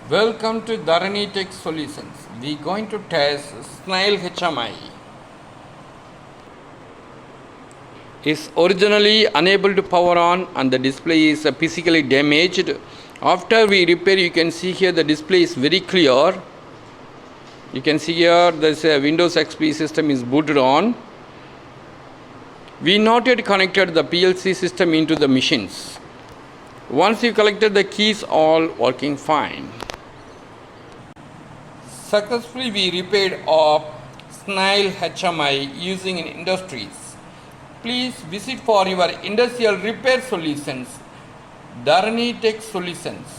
Welcome to Dharani Tech Solutions. We are going to test Schnell HMI. Is originally unable to power on and the display is physically damaged. After we repair, you can see here the display is very clear. You can see here this Windows XP system is booted on. We not yet connected the PLC system into the machines. Once you collected the keys, all working fine. Successfully we repaired of Schnell HMI using in industries. Please visit for your industrial repair solutions, Dharani Tech Solutions.